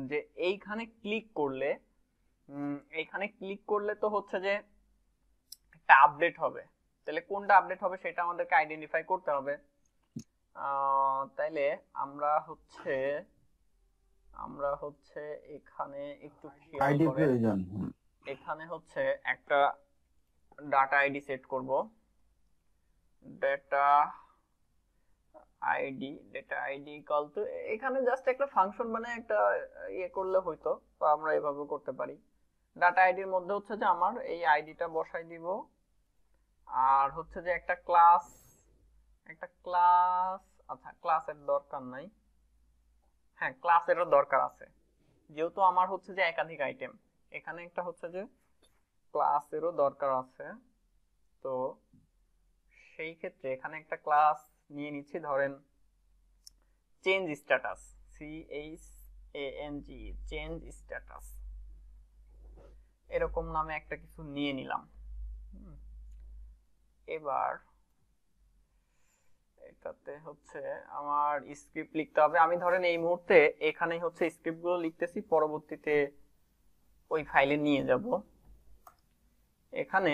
যে এইখানে ক্লিক করলে তো হচ্ছে যে একটা আপডেট হবে। তাহলে কোনটা আপডেট হবে সেটা আমাদেরকে আইডেন্টিফাই করতে হবে। তাইলে আমরা হচ্ছে এখানে একটু খেয়াল আইডি করেন, প্রয়োজন। এখানে হচ্ছে একটা ডাটা আইডি সেট করব। ডাটা আইডি ইকুয়াল টু, এখানে জাস্ট একটা ফাংশন মানে একটা ইয়ে করলে হয়তো, তো আমরা এভাবে করতে পারি। ডাটা আইডির মধ্যে হচ্ছে যে আমার এই আইডিটা বসাই দিব, আর হচ্ছে যে একটা ক্লাস, আচ্ছা ক্লাসের দরকার নাই, হ্যাঁ ক্লাসেরও দরকার আছে, যেহেতু আমার হচ্ছে যে একাধিক আইটেম, এখানে একটা হচ্ছে যে ক্লাসেরও দরকার আছে। তো সেই ক্ষেত্রে এখানে একটা ক্লাস নিয়ে নিচ্ছি, ধরেন change status, CHANG, change status, এরকম নামে একটা কিছু নিয়ে নিলাম। এবার এটাতে হচ্ছে আমার স্ক্রিপ্ট লিখতে হবে। আমি ধরেন এই মুহূর্তে এখানেই হচ্ছে স্ক্রিপ্টগুলো লিখতেছি, পরবর্তীতে ওই ফাইলে নিয়ে যাব। এখানে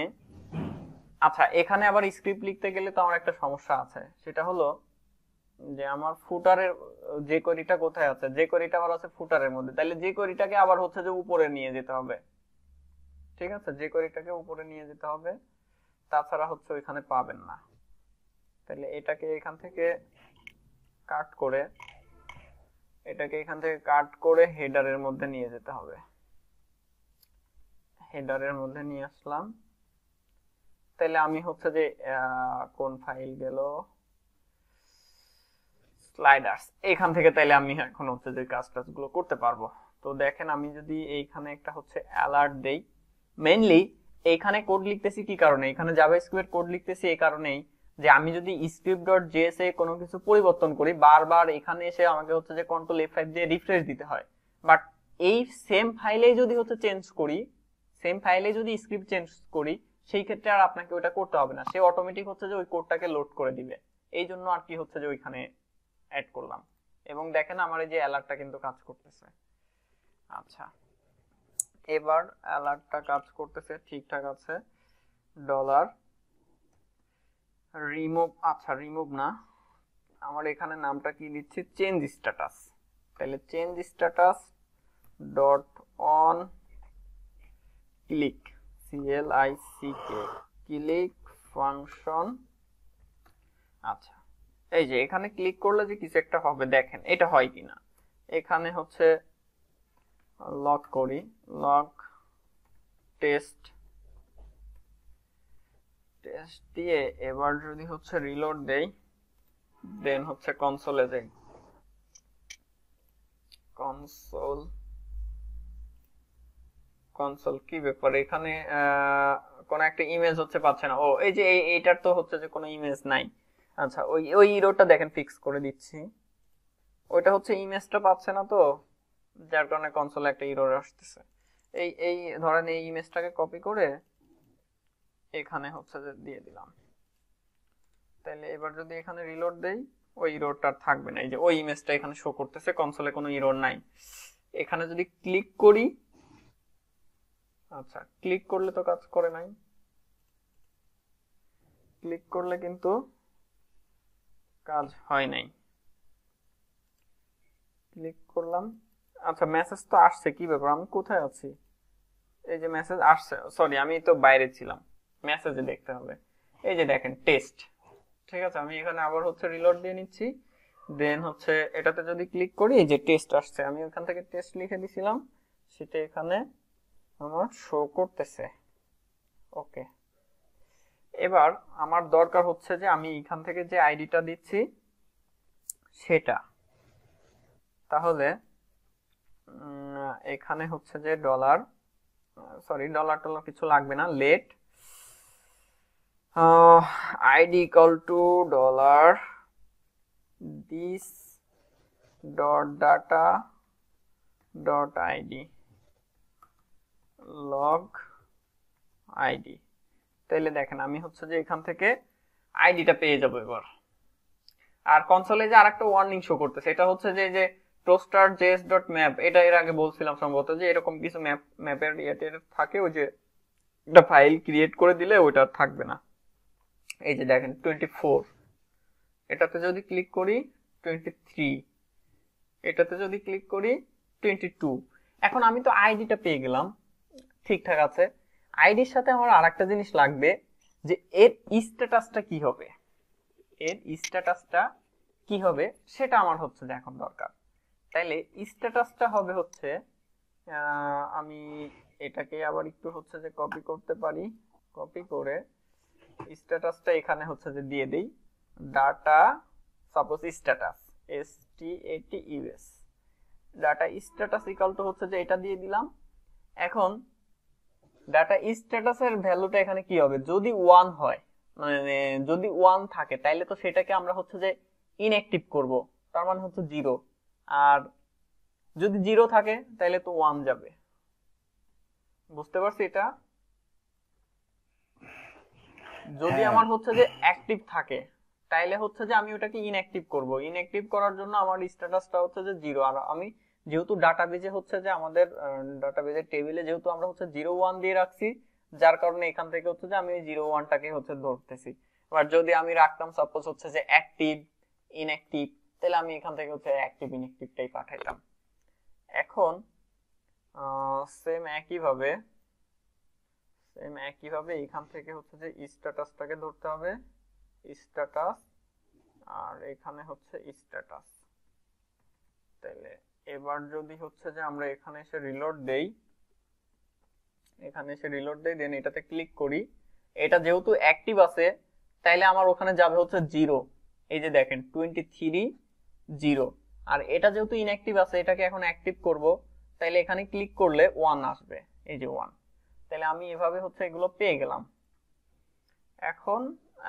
আচ্ছা, এখানে আবার স্ক্রিপ্ট লিখতে গেলে তো আমার একটা সমস্যা আছে, সেটা হলো যে আমার ফুটারের যে কোয়েরিটা কোথায় আছে, যে কোয়েরিটা আবার আছে ফুটারের মধ্যে, তাহলে যে কোয়েরিটাকে আবার হচ্ছে যে উপরে নিয়ে যেতে হবে। ঠিক আছে, যে কোয়েরিটাকে উপরে নিয়ে যেতে হবে, তাছাড়া হচ্ছে ওইখানে পাবেন না। তাহলে এটাকে এখান থেকে কাট করে হেডারের মধ্যে নিয়ে যেতে হবে। হেডারের মধ্যে নিয়ে আসলাম। তাহলে আমি হচ্ছে যে কোন ফাইল গেল, স্লাইডার্স, এখান থেকে তাইলে আমি এখন হচ্ছে যে কাজগুলো করতে পারবো। তো দেখেন, আমি যদি এইখানে একটা হচ্ছে অ্যালার্ট দেই, মেইনলি এইখানে কোড লিখতেছি কি কারণে, এখানে জাভাস্ক্রিপ্ট কোড লিখতেছি এই কারণেই যে আমি যদি script.js এ কোনো কিছু পরিবর্তন করি, বারবার এখানে এসে আমাকে হচ্ছে যে কন্ট্রোল F5 দিয়ে রিফ্রেশ দিতে হয়। বাট এই সেম ফাইলেই যদি হচ্ছে স্ক্রিপ্ট চেঞ্জ করি, সেই ক্ষেত্রে আর আপনাকে ওটা করতে হবে না, সে অটোমেটিক হচ্ছে যে ওই কোডটাকে লোড করে দিবে। এই জন্য আর কি হচ্ছে যে ওইখানে অ্যাড করলাম। এবং দেখেন আমার এই যে অ্যালার্টটা কিন্তু কাজ করতেছে। আচ্ছা, এবার অ্যালার্টটা কাজ করতেছে, ঠিকঠাক আছে। ডলার রিমুভ, আচ্ছা রিমুভ না, আমার এখানে নামটা কি দিচ্ছি, চেঞ্জ স্ট্যাটাস। তাহলে change status dot on click, CLICK, click function. আচ্ছা, এই যে এখানে ক্লিক করলে যে কিছু একটা হবে, দেখেন এটা হয় কিনা। এখানে হচ্ছে লগ করি, লগ টেস্ট দিয়ে এবার যদি হচ্ছে রিলোড দেই, দেন হচ্ছে কনসোলে যাই, কনসোল কি ব্যাপার, এখানে কোন একটা ইমেজ হচ্ছে পাচ্ছে না। ও এই যে এইটার তো হচ্ছে যে কোনো ইমেজ নাই। আচ্ছা, ওই ইরোরটা দেখেন ফিক্স করে দিচ্ছি, ওইটা হচ্ছে ইমেজটা পাচ্ছে না, তো যার কারণে কনসোলে একটা ইরর আসতেছে। এই ধরেন এই ইমেজটাকে কপি করে এখানে হচ্ছে যে দিয়ে দিলাম। তাহলে এবার যদি এখানে রিলোড দেই, ওই ইররটা থাকবে না, এই যে ওই ইমেজটা এখানে শো করতেছে, কনসোলে কোনো ইরর নাই। এখানে যদি ক্লিক করি, আচ্ছা ক্লিক করলে তো কাজ করে নাই, ক্লিক করলে কিন্তু কাজ হয় নাই। ক্লিক করলাম, আচ্ছা মেসেজ তো আসছে, কি ব্যাপার আমি কোথায় আছি, এই যে মেসেজ আসছে, সরি আমি তো বাইরে ছিলাম, মেসেজে দেখতে হবে। এই যে দেখেন টেস্ট, ঠিক আছে। আমি এখানে আবার হচ্ছে রিলোড দিয়ে নিচ্ছি, দেন হচ্ছে এটাতে যদি ক্লিক করি, এই যে টেস্ট আসছে, আমি ওখান থেকে টেস্ট লিখে দিছিলাম, সেটা এখানে আমার শো করতেছে। ওকে, এবার আমার দরকার হচ্ছে যে আমি এখান থেকে যে আইডিটা দিচ্ছি সেটা, তাহলে এখানে হচ্ছে যে ডলার, সরি ডলার টলার কিছু লাগবে না, late id equal to dollar this dot data dot id log id। তাইলে দেখেন আমি হচ্ছে যে এখান থেকে আইডিটা পেয়ে যাবো এবার। আর কনসোলে যে আরেকটা ওয়ার্নিং শো করতেছে, এটা হচ্ছে যে toaster.js.map, এটা এর আগে বলছিলাম সম্ভবত যে এরকম কিছু ম্যাপের ইয়েটের থাকে, ওই যে একটা ফাইল ক্রিয়েট করে দিলে ওইটা থাকবে না। এই যে দেখেন 24, এটাতে যদি ক্লিক করি 23, এটাতে যদি ক্লিক করি 22। এখন আমি তো আইডিটা পেয়ে গেলাম, ঠিকঠাক আছে। আইডির সাথে আমার আরেকটা জিনিস লাগবে, যে এর স্ট্যাটাসটা কি হবে, এর স্ট্যাটাসটা কি হবে সেটা আমার হচ্ছে যে এখন দরকার। তাইলে স্ট্যাটাসটা হবে হচ্ছে, আমি এটাকে আবার একটু হচ্ছে যে কপি করতে পারি, কপি করে স্ট্যাটাসটা এখানে হচ্ছে যে দিয়ে দেই, data suppose status STATUS, data status equal to হচ্ছে যে এটা দিয়ে দিলাম। এখন ডাটা স্ট্যাটাসের ভ্যালুটা এখানে কি হবে, যদি 1 হয়, মানে যদি 1 থাকে তাইলে তো সেটাকে আমরা হচ্ছে যে ইনঅ্যাক্টিভ করব, তার মানে হচ্ছে 0। আর যদি 0 থাকে তাইলে তো 1 যাবে। বুঝতে পারছি এটা? যদি আমার হচ্ছে যে অ্যাক্টিভ থাকে তাইলে হচ্ছে যে আমি ওটাকে ইনঅ্যাক্টিভ করব, ইনঅ্যাক্টিভ করার জন্য আমার স্ট্যাটাসটা হচ্ছে যে 0। আর আমি যেহেতু ডাটাবেজে হচ্ছে যে আমাদের ডাটাবেজের টেবিলে যেহেতু আমরা হচ্ছে 0 1 দিয়ে রাখছি, যার কারণে এখান থেকে হচ্ছে যে আমি 0 1 টাকে হচ্ছে ধরতেছি। এবার যদি আমি রাখতাম সাপোজ হচ্ছে যে অ্যাক্টিভ ইনঅ্যাক্টিভ, তাহলে আমি এখান থেকে হচ্ছে অ্যাক্টিভ ইনঅ্যাক্টিভটাই পাঠাইতাম। এখন সেম একইভাবে এখান থেকে হচ্ছে যে স্ট্যাটাসটাকে ধরতে হবে, স্ট্যাটাস, আর এখানে হচ্ছে স্ট্যাটাস। তাহলে এবার যদি হচ্ছে যে আমরা এখানে এসে রিলোড দেই, দেন এটাতে ক্লিক করি, এটা যেহেতু অ্যাক্টিভ আছে তাইলে আমার ওখানে যাবে হচ্ছে 0। এই যে দেখেন 23 0। আর এটা যেহেতু ইনঅ্যাক্টিভ আছে, এটাকে এখন অ্যাক্টিভ করব, তাইলে এখানে ক্লিক করলে 1 আসবে, এই যে 1। তাহলে আমি এভাবে হচ্ছে এগুলো পেয়ে গেলাম। এখন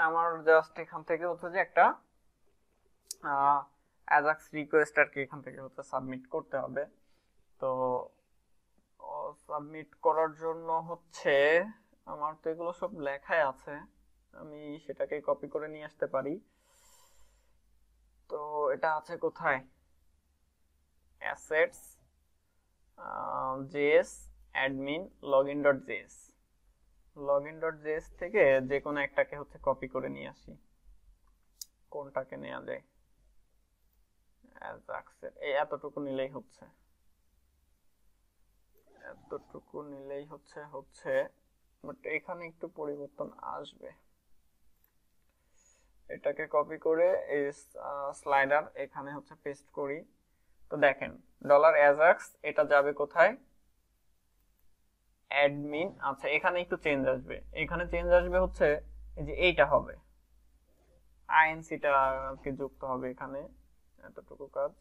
আমার জাস্ট এখান থেকে হচ্ছে যে একটা অ্যাজাক্স রিকোয়েস্ট আর কি এখান থেকে হচ্ছে সাবমিট করতে হবে। তো সাবমিট করার জন্য হচ্ছে আমার তো এগুলো সব লেখাই আছে, আমি সেটাকে কপি করে নিয়ে আসতে পারি। তো এটা আছে কোথায়, assets JS admin login.js, login.js থেকে যে কোনো একটাকে হচ্ছে কপি করে নিয়ে আসি। কোনটাকে নেওয়া যায়, এই এতটুকু নিলেই হচ্ছে, বাট এখানে একটু পরিবর্তন আসবে। এটাকে কপি করে এই স্লাইডার এখানে হচ্ছে পেস্ট করি। তো দেখেন $ajax, এটা যাবে কোথায়, অ্যাডমিন। আচ্ছা এখানে একটু চেঞ্জ আসবে, এখানে চেঞ্জ আসবে হচ্ছে এই যে এইটা হবে, আইএনসিটা কি যুক্ত হবে এখানে, এতটুকু কাজ,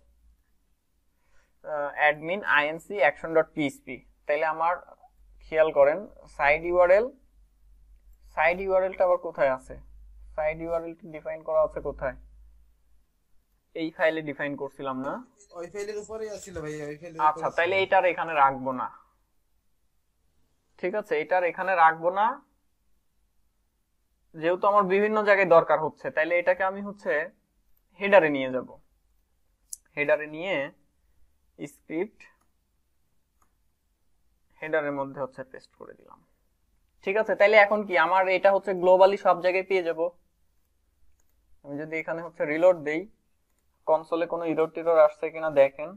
অ্যাডমিন আইএনসি action.php। তাইলে আমার খেয়াল করেন সাইড ইউআরএলটা আবার কোথায় আছে, সাইড ইউআরএলটা ডিফাইন করা আছে কোথায়, এই ফাইলে ডিফাইন করছিলাম না, ওই ফাইলের উপরেই ছিল ভাই, ওই ফাইলের আচ্ছা তাইলে এটার এখানে রাখবো না, ঠিক আছে, এটার এখানে রাখবো না, যেহেতু আমার বিভিন্ন জায়গায় দরকার হচ্ছে, তাইলে এটাকে আমি হচ্ছে হেডারে নিয়ে যাব, হেডারে নিয়ে স্ক্রিপ্ট হেডারের মধ্যে হচ্ছে পেস্ট করে দিলাম। ঠিক আছে, তাইলে এখন কি আমার এটা হচ্ছে গ্লোবালি সব জায়গায় পেয়ে যাব। আমি যদি এখানে হচ্ছে রিলোড দেই, কনসোলে কোনো ইরর টিরর আসছে কিনা দেখেন,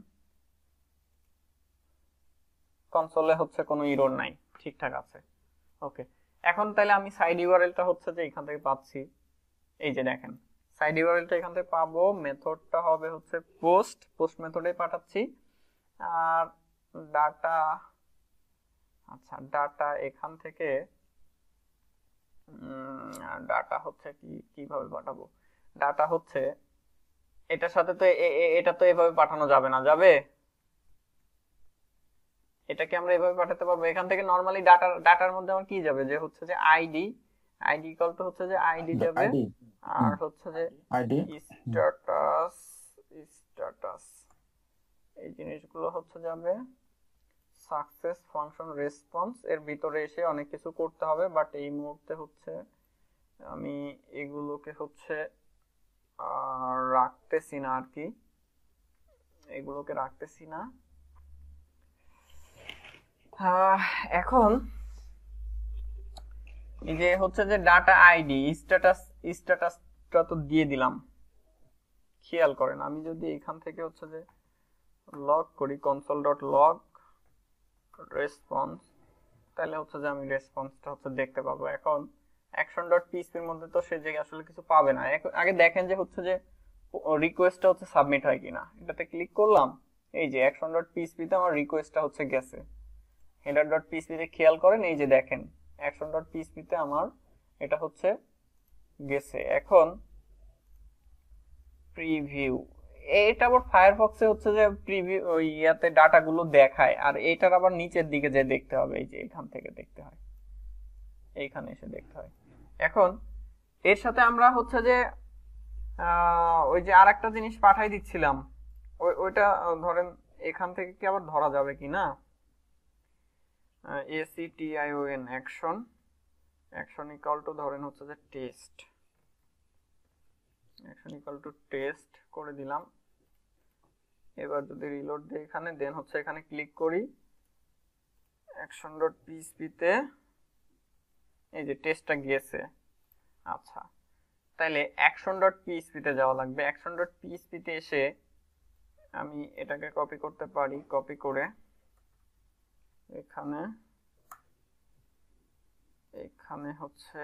কনসোলে হচ্ছে কোনো ইরর নাই, ঠিকঠাক আছে। ওকে, এখন তাহলে আমি সাইড ইউআরএলটা হচ্ছে যে এখান থেকে পাচ্ছি, এই যে দেখেন সাইড ইউআরএলটা এখান থেকে পাবো, মেথডটা হবে হচ্ছে পোস্ট মেথডে পাঠাচ্ছি। আর ডাটা, আচ্ছা ডাটা এখান থেকে ডাটা হচ্ছে কিভাবে পাঠাবো, ডাটা হচ্ছে এটার সাথে তো এটা তো এভাবে পাঠানো যাবে না, যাবে, এটাকে আমরা এভাবে পাঠাতে পারবো। এখান থেকে নরমালি ডাটার মধ্যে আমার কি যাবে, যে হচ্ছে যে আইডি ইকুয়াল টু হচ্ছে যে আইডি যাবে, আর হচ্ছে যে স্ট্যাটাস এই জিনিসগুলো হচ্ছে যাবে, সাকসেস ফাংশন রেসপন্স এর ভিতরে এসে অনেক কিছু করতে হবে, বাট এই মুহূর্তে হচ্ছে আমি এগুলোকে হচ্ছে রাখতেছি না আর কি। এগুলোকে রাখতেছি না। এখন এই যে হচ্ছে যে ডাটা আইডি স্ট্যাটাসটা তো দিয়ে দিলাম। খেয়াল করেন আমি যদি এখান থেকে হচ্ছে যে লগ করি console.log রেসপন্স, তাহলে হচ্ছে যে আমি রেসপন্সটা হচ্ছে দেখতে পাবো। এখন action.php এর মধ্যে তো সে জায়গায় আসলে কিছু পাবে না। আগে দেখেন যে হচ্ছে যে রিকোয়েস্টটা হচ্ছে সাবমিট হয় কিনা। এটাতে ক্লিক করলাম, এই যে action.php তে আমার রিকোয়েস্টটা হচ্ছে গেছে। header.php তে খেয়াল করেন, এই যে দেখেন action.php তে আমার এটা হচ্ছে গেছে। এখন প্রিভিউ, এটা আবার ফায়ারফক্সে হচ্ছে যে প্রিভিউ ওই ইয়াতে ডাটাগুলো দেখায়, আর এটার আবার নিচের দিকে যে দেখতে হবে, এই যে এখান থেকে দেখতে হয়, এইখানে এসে দেখতে হয়। এখন এর সাথে আমরা হচ্ছে যে ওই যে আরেকটা জিনিস পাঠাই দিচ্ছিলাম, ওইটা ধরেন এখান থেকে কি আবার ধরা যাবে কি না, ACTION অ্যাকশন ইকুয়াল টু ধরেন হচ্ছে যে test, action equal to test করে দিলাম। এবার যদি রিলোড দিই এখানে, দেন হচ্ছে এখানে ক্লিক করি action.php তে, এই যে টেস্টটা গিয়েছে। আচ্ছা, তাহলে action.php তে যাওয়া লাগবে। action.php তে এসে আমি এটাকে কপি করতে পারি, কপি করে এখানে হচ্ছে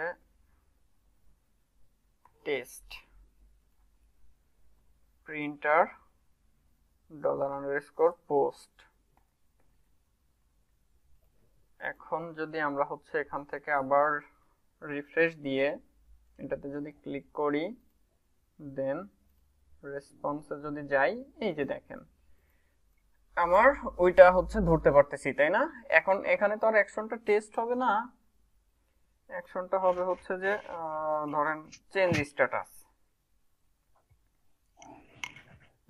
টেস্ট প্রিন্টার $_post। এখন যদি আমরা হচ্ছে এখান থেকে আবার রিফ্রেশ দিয়ে এটাতে যদি ক্লিক করি, দেন রেসপন্সে যদি যাই, এই যে দেখেন আমার ওইটা হচ্ছে ধরতে পারতেছি, তাই না? এখন এখানে তো আর অ্যাকশনটা টেস্ট হবে না, অ্যাকশনটা হবে হচ্ছে যে ধরেন চেঞ্জ স্ট্যাটাস।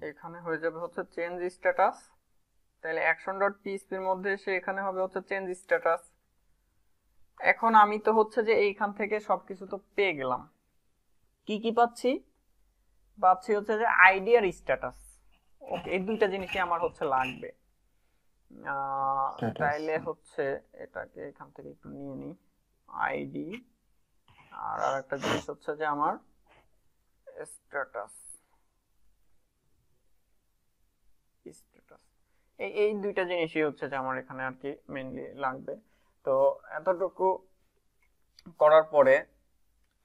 এখানে হয়ে যাবে হচ্ছে চেঞ্জ স্ট্যাটাস। তাহলে action.php এর মধ্যে এসে এখানে হবে হচ্ছে চেঞ্জ স্ট্যাটাস। এখন আমি তো হচ্ছে যে এইখান থেকে সবকিছু তো পেয়ে গেলাম। কি কি পাচ্ছি হচ্ছে যে আইডি আর স্ট্যাটাস। ওকে, এই দুইটা জিনিসই আমার হচ্ছে লাগবে। তাইলে হচ্ছে এটাকে এখান থেকে একটু নিয়ে নিই, আইডি আর আরেকটা জিনিস হচ্ছে যে আমার স্ট্যাটাস। এই দুইটা জিনিসই হচ্ছে যে আমার এখানে আর কি মেইনলি লাগবে। তো এতটুকু করার পরে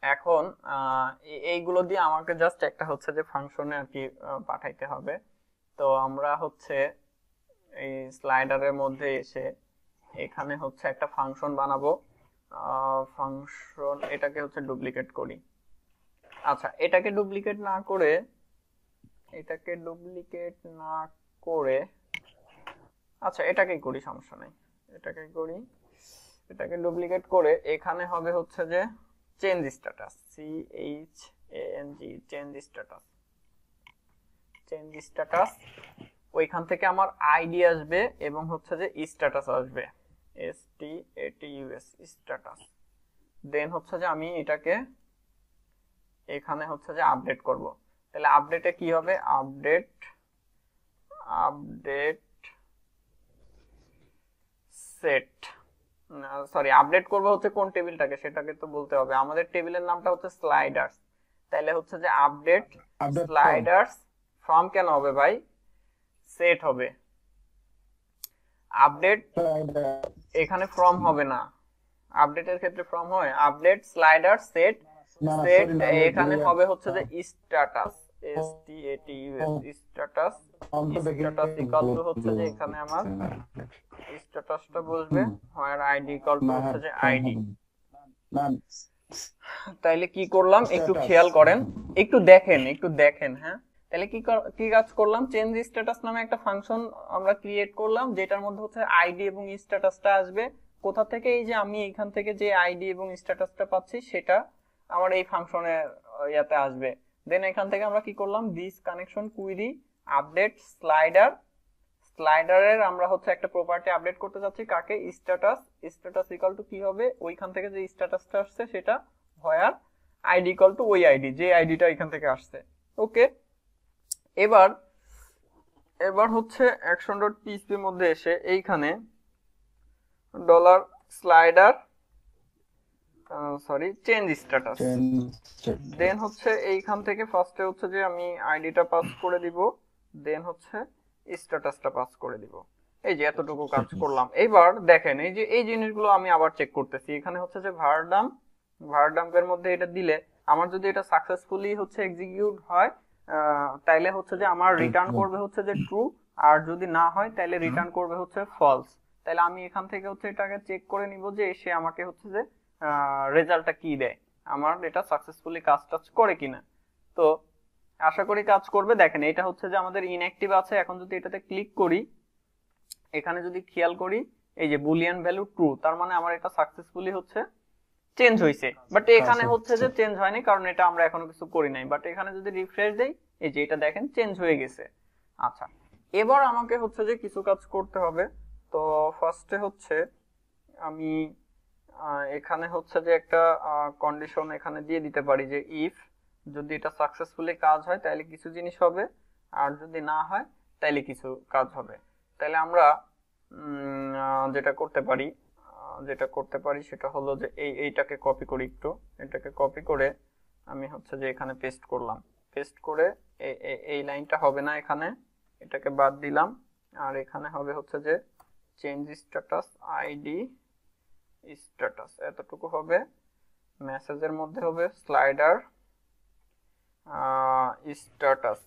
এখন এইগুলো দিয়ে আমাকে জাস্ট একটা হচ্ছে যে ফাংশনে আর কি পাঠাইতে হবে। তো আমরা হচ্ছে এই স্লাইডারের মধ্যে এসে এখানে হচ্ছে একটা ফাংশন বানাবো। ফাংশন, এটাকে হচ্ছে ডুপ্লিকেট করি। আচ্ছা, এটাকে ডুপ্লিকেট না করে আচ্ছা এটাকেই করি, সমস্যা নাই, এটাকে ডুপ্লিকেট করে এখানে হবে হচ্ছে যে চেঞ্জ স্ট্যাটাস, চেঞ্জ স্ট্যাটাস। ওইখান থেকে আমার আইডি আসবে এবং হচ্ছে যে স্ট্যাটাস আসবে, STATUS স্ট্যাটাস। দেন হচ্ছে যে আমি এটাকে এখানে হচ্ছে যে আপডেট করব। তাহলে আপডেটে কি হবে, আপডেট সেট, সরি আপডেট করব হচ্ছে কোন টেবিলটাকে সেটাকে তো বলতে হবে। আমাদের টেবিলের নামটা হচ্ছে স্লাইডার্স। তাহলে হচ্ছে যে আপডেট স্লাইডার্স ফ্রম কেন হবে ভাই, সেট হবে। আপডেট এখানে ফ্রম হবে না, আপডেটের ক্ষেত্রে ফ্রম হয়। আপডেট স্লাইডার সেট এখানে হবে হচ্ছে যে স্ট্যাটাস, স্ট্যাটাস ইকুয়াল টু হচ্ছে যে এখানে আমার স্ট্যাটাসটা বসবে, হয় আইডি ইকুয়াল টু হচ্ছে যে আইডি। তাইলে কি করলাম একটু খেয়াল করেন, একটু দেখেন হ্যাঁ। তাহলে কি কাজ করলাম, চেঞ্জ স্ট্যাটাস নামে একটা ফাংশন আমরা ক্রিয়েট করলাম, যেটার মধ্যে হচ্ছে আইডি এবং স্ট্যাটাসটা আসবে। কোথা থেকে, এই যে আমি এখান থেকে যে আইডি এবং স্ট্যাটাসটা পাচ্ছি সেটা আমার এই ফাংশনের ইয়াতে আসবে। দেন এখান থেকে আমরা কি করলাম, দিস কানেকশন কুইরি আপডেট স্লাইডারের আমরা হচ্ছে একটা প্রপার্টি আপডেট করতে যাচ্ছি, কাকে, স্ট্যাটাস ইকুয়াল টু কি হবে, ওইখান থেকে যে স্ট্যাটাসটা আসছে সেটা হোয়ার আইডি ইকুয়াল টু ওই আইডি, যে আইডিটা এখান থেকে আসছে। ওকে, এবার এবার হচ্ছে action.php এর মধ্যে এসে এইখানে dollar slider sorry change status, then হচ্ছে এইখান থেকে ফার্স্টে হচ্ছে যে আমি আইডিটা পাস করে দিব, দেন হচ্ছে স্ট্যাটাসটা পাস করে দিব। এই যে এতটুকু কাজ করলাম। এবার দেখেন এই যে এই জিনিসগুলো আমি আবার চেক করতেছি। এখানে হচ্ছে যে ভারডাম্পের মধ্যে এটা দিলে আমার যদি এটা সাকসেসফুলি হচ্ছে এক্সিকিউট হয় তাইলে হচ্ছে যে আমার রিটার্ন করবে হচ্ছে যে ট্রু, আর যদি না হয় তাইলে রিটার্ন করবে হচ্ছে ফলস। তাইলে আমি এখান থেকে হচ্ছে এটাকে চেক করে নিব যে সে আমাকে হচ্ছে যে রেজাল্টটা কি দেয়, আমার এটা সাকসেসফুলি কাজ টাজ করে কিনা। তো আশা করি কাজ করবে। দেখেন এটা হচ্ছে যে আমাদের ইনঅ্যাক্টিভ আছে। এখন যদি এটাতে ক্লিক করি, এখানে যদি খেয়াল করি এই যে বুলিয়ান ভ্যালু ট্রু, তার মানে আমার এটা সাকসেসফুলি হচ্ছে চেঞ্জ হয়েছে। বাট এখানে হচ্ছে যে চেঞ্জ হয়নি, কারণ এটা আমরা এখনো কিছু করি নাই। বাট এখানে যদি রিফ্রেশ দেই, এই যে এটা দেখেন চেঞ্জ হয়ে গেছে। আচ্ছা, এবার আমাকে হচ্ছে যে কিছু কাজ করতে হবে। তো ফার্স্টে হচ্ছে আমি এখানে হচ্ছে যে একটা কন্ডিশন এখানে দিয়ে দিতে পারি যে ইফ যদি এটা সাকসেসফুলি কাজ হয় তাহলে কিছু জিনিস হবে, আর যদি না হয় তাহলে কিছু কাজ হবে। তাহলে আমরা যেটা করতে পারি সেটা হলো যে এইটাকে কপি করি, একটু এটাকে কপি করে আমি হচ্ছে যে এখানে পেস্ট করলাম। পেস্ট করে এই লাইনটা হবে না, এখানে এটাকে বাদ দিলাম। আর এখানে হবে হচ্ছে যে চেঞ্জ স্ট্যাটাস আইডি স্ট্যাটাস, এতটুকু হবে। মেসেজের মধ্যে হবে slider status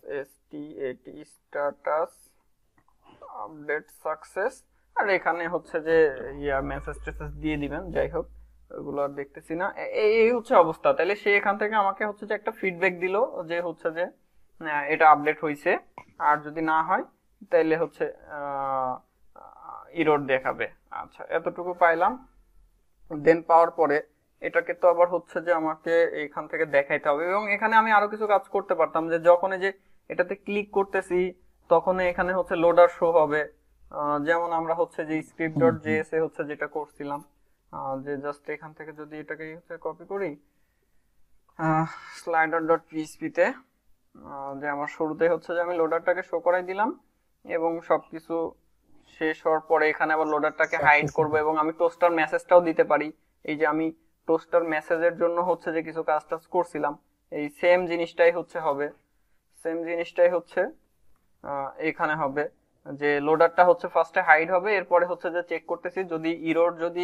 status update success. আর এখানে হচ্ছে যে মেসেজ টেসেজ দিয়ে দিবেন। যাই হোক, ওগুলো আর দেখতেছি না। এই হচ্ছে অবস্থা। তাহলে সে এখান থেকে আমাকে হচ্ছে যে একটা ফিডব্যাক দিল যে হচ্ছে যে এটা আপডেট হয়েছে, আর যদি না হয় তাহলে হচ্ছে এরর দেখাবে। আচ্ছা, এতটুকু পাইলাম। দেন পাওয়ার পরে এটাকে তো আবার হচ্ছে যে আমাকে এইখান থেকে দেখাইতে হবে, এবং এখানে আমি আরো কিছু কাজ করতে পারতাম। যে যখন এই যে এটাতে ক্লিক করতেছি তখন এখানে হচ্ছে লোডার শো হবে। যেমন আমরা হচ্ছে যে script.js এ হচ্ছে যেটা করছিলাম, যে জাস্ট এখান থেকে যদি এটাকে হচ্ছে কপি করি slider.php তে, যে আমার শুরুতে হচ্ছে যে আমি লোডারটাকে শো করাই দিলাম, এবং সবকিছু শেষ হওয়ার পরে এখানে আবার লোডারটাকে হাইড করব, এবং আমি টোস্টার মেসেজটাও দিতে পারি। এই যে আমি টোস্টার মেসেজের জন্য হচ্ছে যে কিছু কাজ টাজ করছিলাম, এই সেম জিনিসটাই হচ্ছে এখানে হবে। যে লোডারটা হচ্ছে ফার্স্টে হাইড হবে, এরপরে হচ্ছে যে চেক করতেছি যদি ইরর যদি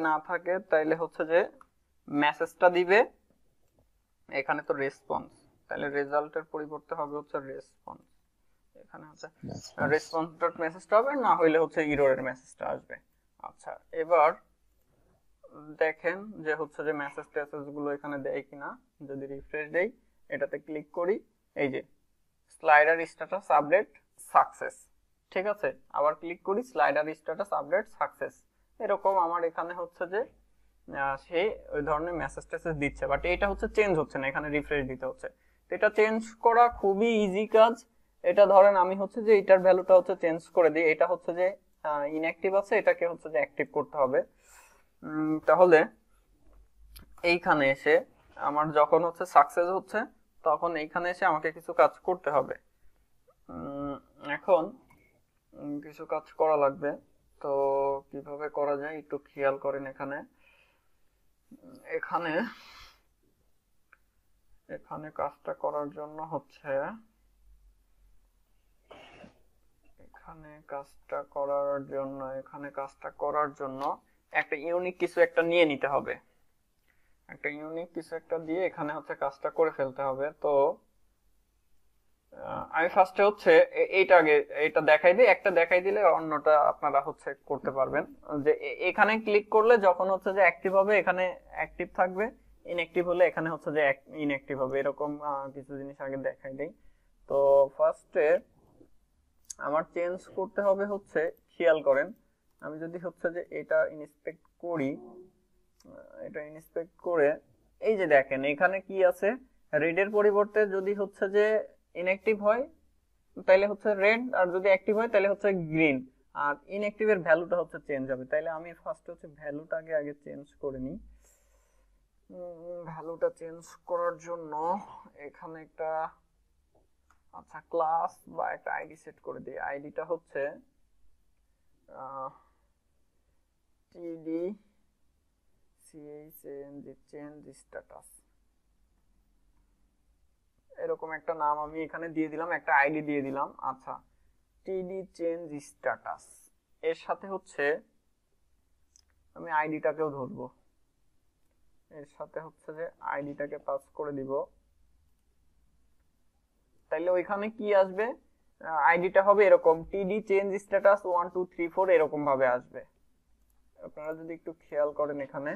না থাকে তাইলে হচ্ছে যে মেসেজটা দিবে। এখানে তো রেসপন্স, তাহলে রেজাল্টের পরিবর্তে হবে হচ্ছে রেসপন্স। এখানে হচ্ছে রেসপন্স ডট মেসেজটা হবে, না হইলে হচ্ছে ইররের মেসেজটা আসবে। আচ্ছা, এবার দেখেন যে হচ্ছে যে মেসেজ টেসেজ গুলো এখানে দেয় কিনা। যদি রিফ্রেশ দেই, এটাতে ক্লিক করি, এই যে স্লাইডার স্ট্যাটাস আপডেট সাকসেস, ঠিক আছে। আবার ক্লিক করি, স্লাইডার স্ট্যাটাস আপডেট সাকসেস। এরকম আমার এখানে হচ্ছে যে সে ওই ধরনের মেসেজ টেসেজ দিচ্ছে, বাট এটা হচ্ছে চেঞ্জ হচ্ছে না, এখানে রিফ্রেশ দিতে হচ্ছে। তো এটা চেঞ্জ করা খুবই ইজি কাজ। এটা ধরেন আমি হচ্ছে যে এটার ভ্যালুটা হচ্ছে চেঞ্জ করে দিই। এটা হচ্ছে যে ইনঅ্যাক্টিভ আছে, এটাকে হচ্ছে যে অ্যাক্টিভ করতে হবে। তাহলে এইখানে এসে আমার যখন হচ্ছে সাকসেস হচ্ছে, তখন এইখানে এসে আমাকে কিছু কাজ করতে হবে। এখন কিছু কাজ করা লাগবে। তো কিভাবে করা যায় একটু খেয়াল করেন। এখানে কাজটা করার জন্য হচ্ছে এখানে কাজটা করার জন্য একটা ইউনিক কিছু একটা নিয়ে নিতে হবে। একটা ইউনিক কিছু একটা দিয়ে এখানে হচ্ছে কাজটা করে ফেলতে হবে। তো আমি ফার্স্টে হচ্ছে এটা দেখাই দিই, একটা দেখাই দিলে অন্যটা আপনারা হচ্ছে করতে পারবেন। যে এখানে ক্লিক করলে যখন হচ্ছে যে অ্যাক্টিভ হবে এখানে অ্যাক্টিভ থাকবে, ইনঅ্যাক্টিভ হলে এখানে হচ্ছে যে ইনঅ্যাক্টিভ হবে। এরকম কিছু জিনিস আগে দেখাই দিই। তো ফার্স্টে আমার চেঞ্জ করতে হবে হচ্ছে, খেয়াল করেন, আমি যদি হচ্ছে যে এটা ইন্সপেক্ট করে এই যে দেখেন এখানে কি আছে, রেডের পরিবর্তে যদি হচ্ছে যে ইনঅ্যাক্টিভ হয় তাহলে হচ্ছে রেড, আর যদি অ্যাক্টিভ হয় তাহলে হচ্ছে গ্রিন, আর ইনঅ্যাক্টিভ এর ভ্যালুটা হচ্ছে চেঞ্জ হবে। তাহলে আমি ফার্স্ট হচ্ছে ভ্যালুটাকে আগে চেঞ্জ করে নিই। ভ্যালুটা চেঞ্জ করার জন্য এখানে একটা আচ্ছা ক্লাস বা একটা আইডি সেট করে দিই, আইডিটা হচ্ছে টিডি চেঞ্জ স্ট্যাটাস, এরকম একটা নাম আমি এখানে দিয়ে দিলাম, একটা আইডি দিয়ে দিলাম। আচ্ছা টিডি চেঞ্জ স্ট্যাটাস এর সাথে হচ্ছে আমি আইডিটাকেও ধরবো, এর সাথে হচ্ছে যে আইডিটাকে পাস করে দিব। তাইলে ওইখানে কি আসবে, আইডিটা হবে এরকম টিডি চেঞ্জ স্ট্যাটাস 1 2 3 4 এরকম ভাবে আসবে। আপনারা যদি একটু খেয়াল করেন এখানে,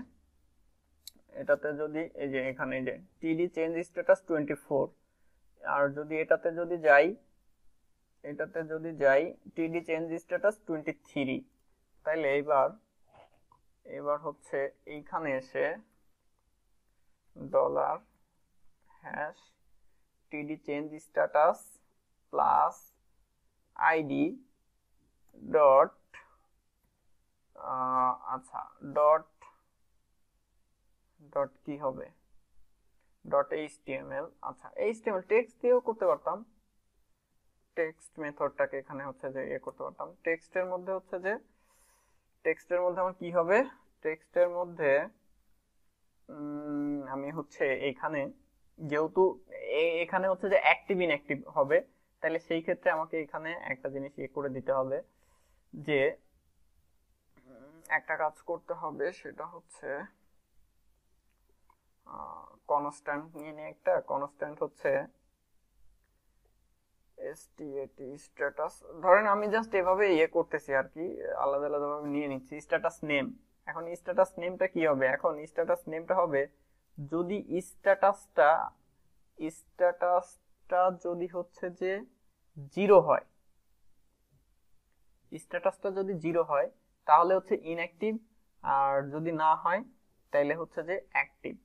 এটাতে যদি এই যে এখানে যে টিডি চেঞ্জ স্ট্যাটাস 24, আর যদি এটাতে যদি যাই টিডি চেঞ্জ স্ট্যাটাস 23, তাইলে এবার হচ্ছে এইখানে এসে ডলার হ্যাশ টিডি change status plus ID dot আচ্ছা ডট কি হবে ডট এইচটিএমএল। আচ্ছা এইচটিএমএল টেক্সট দিয়েও করতে পারতাম, টেক্সট মেথডটাকে এখানে হচ্ছে যে করতে পারতাম। টেক্সটের মধ্যে আমার কি হবে, টেক্সটের মধ্যে আমি হচ্ছে এখানে যেহেতু এখানে হচ্ছে যে অ্যাক্টিভ ইনঅ্যাক্টিভ হবে, তাহলে সেই ক্ষেত্রে আমাকে এখানে একটা জিনিস করে দিতে হবে, যে একটা কাজ করতে হবে, সেটা হচ্ছে কনস্ট্যান্ট নিয়ে একটা কনস্ট্যান্ট হচ্ছে স্ট্যাটাস, ধরেন আমি জাস্ট এভাবে করতেছি আর কি, আলাদা আলাদা ভাবে নিয়ে নিচ্ছি। স্ট্যাটাস নেম, এখন স্ট্যাটাস নেমটা কি হবে, এখন স্ট্যাটাস নেমটা হবে যদি স্ট্যাটাসটা যদি হচ্ছে যে 0 হয়, স্ট্যাটাসটা যদি 0 হয় তাহলে হচ্ছে ইনঅ্যাক্টিভ, আর যদি না হয় তাহলে হচ্ছে যে অ্যাক্টিভ।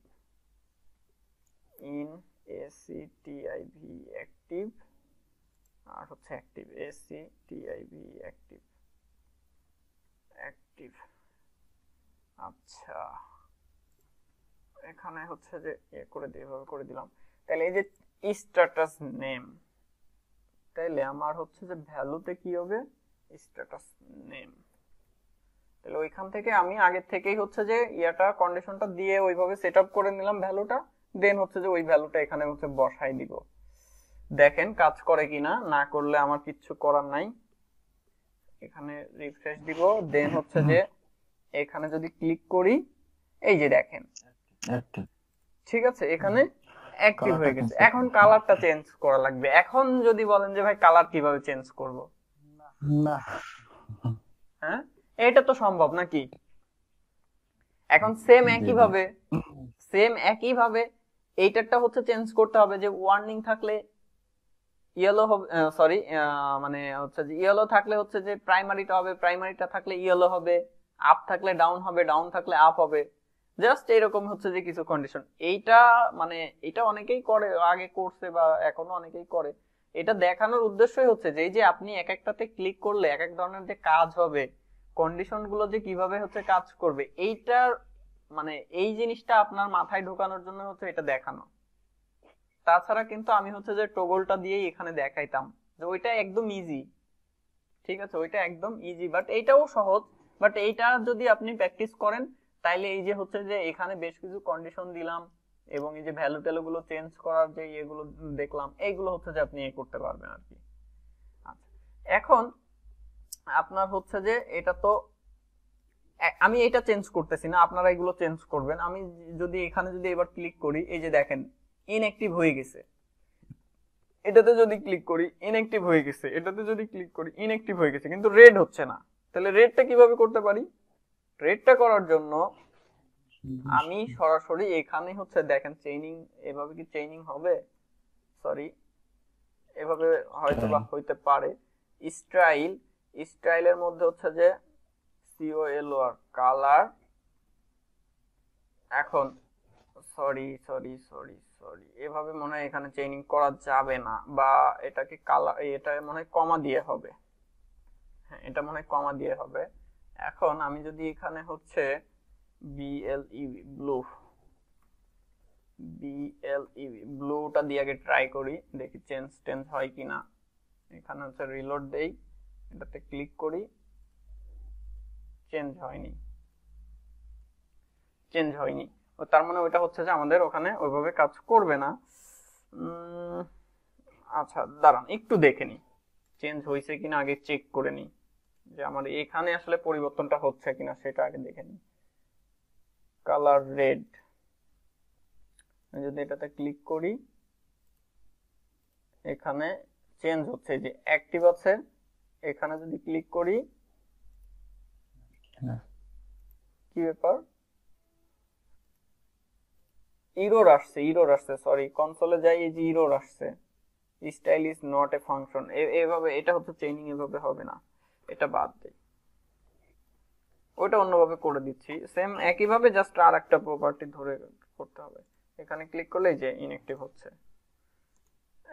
অ্যাক্টিভ আর হচ্ছে অ্যাক্টিভ, অ্যাক্টিভ। আচ্ছা এখানে হচ্ছে যে করে দিয়ে এভাবে করে দিলাম। তাহলে এই যে স্ট্যাটাস নেম, তাহলে আমার হচ্ছে যে ভ্যালুতে কি হবে, স্ট্যাটাস নেম। তাহলে ওইখান থেকে আমি আগের থেকেই হচ্ছে যে কন্ডিশনটা দিয়ে ওইভাবে সেট আপ করে নিলাম ভ্যালুটা, দেন হচ্ছে যে ওই ভ্যালুটা এখানে হচ্ছে বসাই দিব। দেখেন কাজ করে কিনা, না করলে আমার কিচ্ছু করার নাই। এখানে রিফ্রেশ দিব, দেন হচ্ছে যে এখানে যদি ক্লিক করি, এই যে দেখেন ঠিক আছে, এখানে অ্যাক্টিভ হয়ে গেছে। এখন কালারটা চেঞ্জ করা লাগবে। এখন যদি বলেন যে ভাই কালার কিভাবে চেঞ্জ করব, না হ্যাঁ এটা তো সম্ভব নাকি। এখন সেম একই ভাবে এইটারটা হচ্ছে চেঞ্জ করতে হবে, যে ওয়ার্নিং থাকলে ইয়েলো হবে, সরি মানে হচ্ছে যে ইয়েলো থাকলে হচ্ছে যে প্রাইমারিটা হবে, প্রাইমারিটা থাকলে ইয়েলো হবে, আপ থাকলে ডাউন হবে, ডাউন থাকলে আপ হবে। জাস্ট এরকম হচ্ছে যে কিছু কন্ডিশন। এইটা মানে এটা অনেকেই করে, আগে করছে বা এখনো অনেকেই করে। এটা দেখানোর উদ্দেশ্যই হচ্ছে যে এই যে আপনি এক একটাতে ক্লিক করলে এক এক ধরনের যে কাজ হবে, কন্ডিশন গুলো যে কিভাবে হচ্ছে কাজ করবে, এইটার মানে এই জিনিসটা আপনার মাথায় ঢোকানোর জন্য হচ্ছে এটা দেখানো। তাছাড়া কিন্তু আমি হচ্ছে যে টগলটা দিয়েই এখানে দেখাইতাম যে ওইটা একদম ইজি, ঠিক আছে, ওইটা একদম ইজি, বাট এইটাও সহজ। বাট এইটা যদি আপনি প্র্যাকটিস করেন তাইলে এই যে হচ্ছে যে এখানে বেশ কিছু কন্ডিশন দিলাম এবং এই যে ভ্যালু ট্যালু গুলো চেঞ্জ করার যে এগুলো দেখলাম, এইগুলো হচ্ছে যে আপনি করতে পারবেন আর কি। আচ্ছা এখন আপনার হচ্ছে যে এটা তো আমি এটা চেঞ্জ করতেছি না, আপনারা এগুলো চেঞ্জ করবেন। আমি যদি এখানে যদি এবার ক্লিক করি, এই যে দেখেন ইনঅ্যাক্টিভ হয়ে গেছে, এটাতে যদি ক্লিক করি ইনঅ্যাক্টিভ হয়ে গেছে, এটাতে যদি ক্লিক করি ইনঅ্যাক্টিভ হয়ে গেছে, কিন্তু রেড হচ্ছে না। তাহলে রেডটা কিভাবে করতে পারি, রেডটা করার জন্য আমি সরাসরি এখানে হচ্ছে দেখেন চেইনিং, এভাবে কি চেইনিং হবে, সরি এভাবে হয়তো বা হইতে পারে। স্টাইলের মধ্যে হচ্ছে যে COLOR কালার, এখন সরি এভাবে মনে হয় এখানে চেইনিং করা যাবে না, বা এটাকে কালার, এটা মনে হয় কমা দিয়ে হবে, হ্যাঁ এটা মনে হয় কমা দিয়ে হবে। এখন আমি যদি এখানে হচ্ছে BLE ব্লু BLEV ব্লুটা দিয়ে আগে ট্রাই করি, দেখি চেঞ্জ হয় কিনা। এখানে হচ্ছে রিলোড দেই, এটাতে ক্লিক করি, চেঞ্জ হয়নি। ও তার মানে ওইটা হচ্ছে যে আমাদের ওখানে ওইভাবে কাজ করবে না। আচ্ছা দাঁড়ান একটু দেখে নি চেঞ্জ হয়েছে কিনা, আগে চেক করে নি যে আমার এখানে আসলে পরিবর্তনটা হচ্ছে কিনা, সেটা আগে দেখে নি। কালার রেড, যদি এটাতে ক্লিক করি এখানে চেঞ্জ হচ্ছে, যে অ্যাক্টিভ আছে। এখানে যদি ক্লিক করি, কি ব্যাপার, এরর আসছে, সরি কনসোলে যাই, এই যে এরর আসছে, style is not a function. এভাবে এটা হচ্ছে চেইনিং, এভাবে হবে না, এটা বাদ দেই, ওটা অন্যভাবে করে দিচ্ছি। সেম একইভাবে জাস্ট আর একটা প্রপার্টি ধরে করতে হবে। এখানে ক্লিক করলে যে ইনঅ্যাক্টিভ হচ্ছে।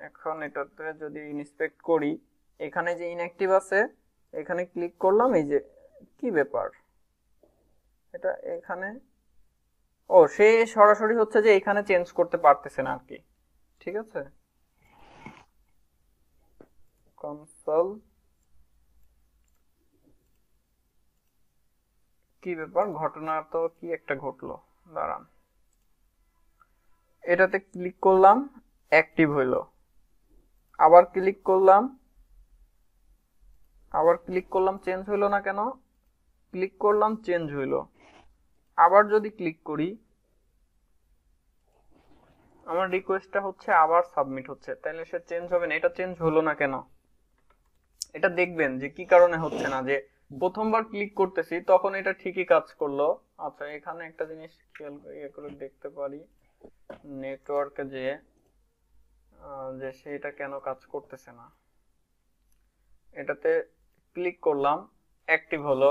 এখন এটাতে যদি ইন্সপেক্ট করি, এখানে যে ইনঅ্যাক্টিভ আছে, এখানে ক্লিক করলাম, এই যে কি ব্যাপার, এটা এখানে সে সরাসরি হচ্ছে যে এখানে চেঞ্জ করতে পারতেছে না আর কি। ঠিক আছে, কনসোল, কি ব্যাপার, ঘটনা তো কি একটা ঘটলো, দাঁড়ান। এটাতে ক্লিক করলাম, অ্যাক্টিভ হইলো, আবার ক্লিক করলাম, চেঞ্জ হইলো না কেন, ক্লিক করলাম, চেঞ্জ হইলো। আবার যদি ক্লিক করি, আমার রিকোয়েস্টটা হচ্ছে আবার সাবমিট হচ্ছে, তাহলে সে চেঞ্জ হবে না। এটা চেঞ্জ হলো না কেন, এটা দেখবেন যে কি কারণে হচ্ছে না। যে প্রথমবার ক্লিক করতেছি তখন এটা ঠিকই কাজ করলো। আচ্ছা এখানে একটা জিনিস খেয়াল করে দেখতে পারি, নেটওয়ার্কে যে সেটা কেন কাজ করতেছে না। এটাতে ক্লিক করলাম, অ্যাক্টিভ হলো,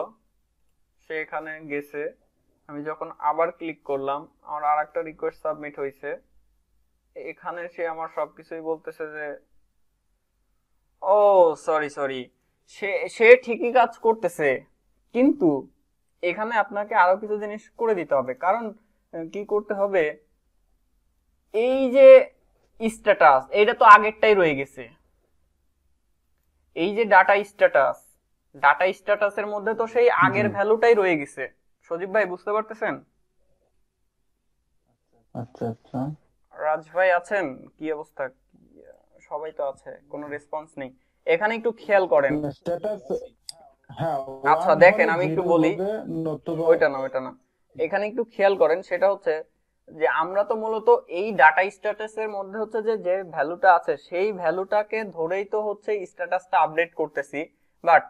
সে এখানে গেছে। আমি যখন আবার ক্লিক করলাম, আমার আর একটা রিকোয়েস্ট সাবমিট হয়েছে, এখানে সে আমার সবকিছুই বলতেছে যে ও সরি সে ঠিকই কাজ করতেছে, কিন্তু এখানে আপনাকে আরো কিছু জিনিস করে দিতে হবে। কারণ কি করতে হবে, এই যে স্ট্যাটাস, এইটা তো আগেরটাই রয়ে গেছে। এই যে ডাটা স্ট্যাটাসের মধ্যে তো সেই আগের ভ্যালুটাই রয়ে গেছে। সজীব ভাই বুঝতে পারতেছেন? আচ্ছা আচ্ছা, রাজ ভাই আছেন? কি অবস্থা? সবাই তো আছে, কোনো রেসপন্স নেই। এখানে একটু খেয়াল করেন। স্ট্যাটাস, হ্যাঁ আচ্ছা দেখেন, আমি একটু বলি, ওইটা না, এখানে একটু খেয়াল করেন। সেটা হচ্ছে যে আমরা তো মূলত এই ডাটা স্ট্যাটাসের মধ্যে হচ্ছে যে ভ্যালুটা আছে, সেই ভ্যালুটাকে ধরেই তো হচ্ছে স্ট্যাটাসটা আপডেট করতেছি। বাট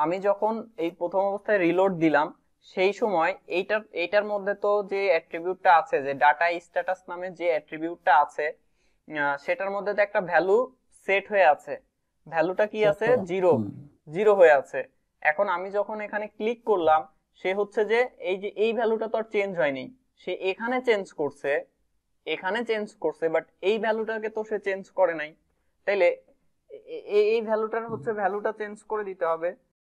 আমি যখন এই প্রথম অবস্থায় রিলোড দিলাম, সেই সময় এইটার মধ্যে তো যে অ্যাট্রিবিউটটা আছে, যে ডাটা স্ট্যাটাস নামে যে অ্যাট্রিবিউটটা আছে, সেটার মধ্যে তো একটা ভ্যালু সেট হয়ে আছে। ভ্যালুটা কি আছে? জিরো হয়ে আছে। এখন আমি যখন এখানে ক্লিক করলাম, সে হচ্ছে যে এই ভ্যালুটা তো আর চেঞ্জ হয়নি, সে এখানে চেঞ্জ করছে, বাট এই ভ্যালুটাকে তো সে চেঞ্জ করে নাই। তাইলে এই ভ্যালুটার হচ্ছে ভ্যালুটা চেঞ্জ করে দিতে হবে।